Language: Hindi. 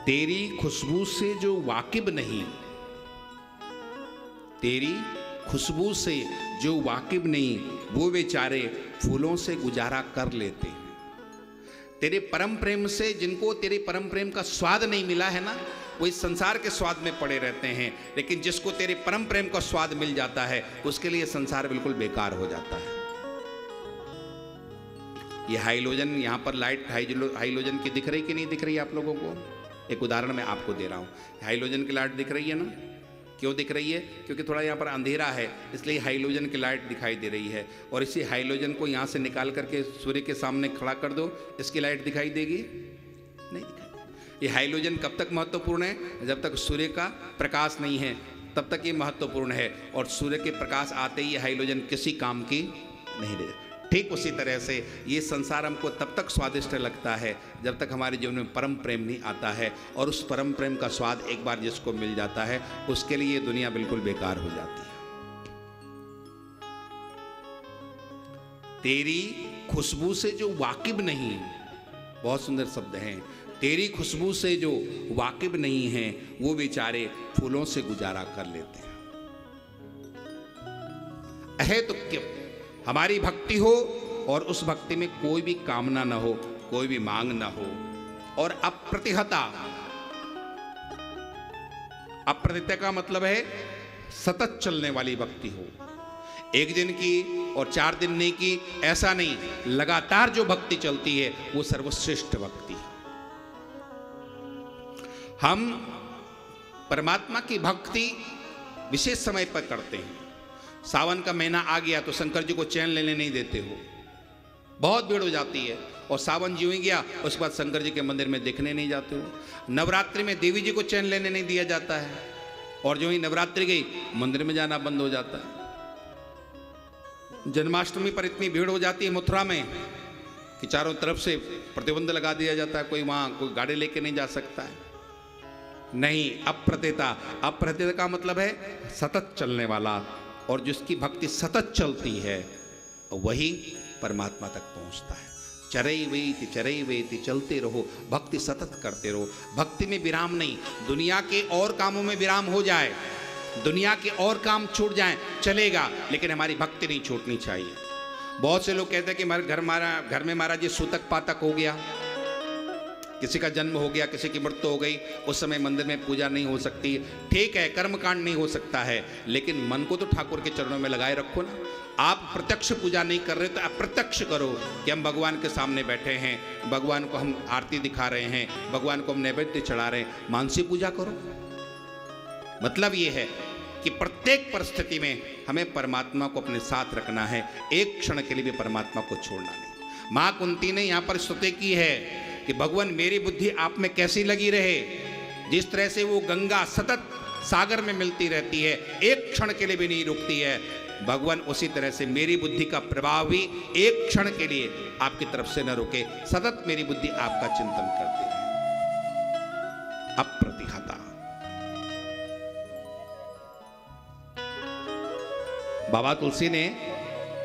तेरी खुशबू से जो वाकिब नहीं, तेरी खुशबू से जो वाकिब नहीं, वो बेचारे फूलों से गुजारा कर लेते हैं। तेरे परम प्रेम से, जिनको तेरे परम प्रेम का स्वाद नहीं मिला है ना, वो इस संसार के स्वाद में पड़े रहते हैं। लेकिन जिसको तेरे परम प्रेम का स्वाद मिल जाता है, उसके लिए संसार बिल्कुल बेकार हो जाता है। ये हाइलोजन, यहाँ पर लाइट हाइलोजन की दिख रही कि नहीं दिख रही आप लोगों को? एक उदाहरण मैं आपको दे रहा हूँ। हाइलोजन की लाइट दिख रही है ना? क्यों दिख रही है? क्योंकि थोड़ा यहाँ पर अंधेरा है, इसलिए हाइलोजन की लाइट दिखाई दे रही है। और इसी हाइलोजन को यहाँ से निकाल करके सूर्य के सामने खड़ा कर दो, इसकी लाइट दिखाई देगी? नहीं दिखाई। ये हाइलोजन कब तक महत्वपूर्ण है? जब तक सूर्य का प्रकाश नहीं है तब तक ये महत्वपूर्ण है। और सूर्य के प्रकाश आते ही ये हाइलोजन किसी काम की नहीं रहे। ठीक उसी तरह से ये संसार हमको तब तक स्वादिष्ट लगता है जब तक हमारे जीवन में परम प्रेम नहीं आता है। और उस परम प्रेम का स्वाद एक बार जिसको मिल जाता है, उसके लिए ये दुनिया बिल्कुल बेकार हो जाती है। तेरी खुशबू से जो वाकिब नहीं, बहुत सुंदर शब्द हैं। तेरी खुशबू से जो वाकिब नहीं है, वो बेचारे फूलों से गुजारा कर लेते हैं। अहेतुक्य हमारी भक्ति हो और उस भक्ति में कोई भी कामना ना हो, कोई भी मांग ना हो। और अप्रतिहता, अप्रतिहता का मतलब है सतत चलने वाली भक्ति हो। एक दिन की और 4 दिन नहीं की, ऐसा नहीं, लगातार जो भक्ति चलती है वो सर्वश्रेष्ठ भक्ति है। हम परमात्मा की भक्ति विशेष समय पर करते हैं। सावन का महीना आ गया तो शंकर जी को चैन लेने नहीं देते हो, बहुत भीड़ हो जाती है। और सावन जी ही गया, उसके बाद शंकर जी के मंदिर में देखने नहीं जाते हो। नवरात्रि में देवी जी को चैन लेने नहीं दिया जाता है, और जो ही नवरात्रि गई मंदिर में जाना बंद हो जाता है। जन्माष्टमी पर इतनी भीड़ हो जाती है मथुरा में कि चारों तरफ से प्रतिबंध लगा दिया जाता है, कोई वहां कोई गाड़ी लेके नहीं जा सकता है। नहीं, अप्रतिहता, अप्रतिहता का मतलब है सतत चलने वाला। और जिसकी भक्ति सतत चलती है वही परमात्मा तक पहुंचता है। चरई वेति, चलते रहो, भक्ति सतत करते रहो। भक्ति में विराम नहीं। दुनिया के और कामों में विराम हो जाए, दुनिया के और काम छूट जाएं, चलेगा, लेकिन हमारी भक्ति नहीं छूटनी चाहिए। बहुत से लोग कहते हैं कि घर में महाराज जी सूतक पातक हो गया, किसी का जन्म हो गया, किसी की मृत्यु हो गई, उस समय मंदिर में पूजा नहीं हो सकती। ठीक है, कर्मकांड नहीं हो सकता है, लेकिन मन को तो ठाकुर के चरणों में लगाए रखो ना। आप प्रत्यक्ष पूजा नहीं कर रहे तो अप्रत्यक्ष करो कि हम भगवान के सामने बैठे हैं, भगवान को हम आरती दिखा रहे हैं, भगवान को हम नैवेद्य चढ़ा रहे हैं, मानसी पूजा करो। मतलब ये है कि प्रत्येक परिस्थिति में हमें परमात्मा को अपने साथ रखना है, एक क्षण के लिए भी परमात्मा को छोड़ना नहीं। माँ कुंती ने यहाँ पर स्तुति की है कि भगवान मेरी बुद्धि आप में कैसी लगी रहे। जिस तरह से वो गंगा सतत सागर में मिलती रहती है, एक क्षण के लिए भी नहीं रुकती है, भगवान उसी तरह से मेरी बुद्धि का प्रभाव भी एक क्षण के लिए आपकी तरफ से न रुके, सतत मेरी बुद्धि आपका चिंतन करती है। अप्रतिहता। बाबा तुलसी ने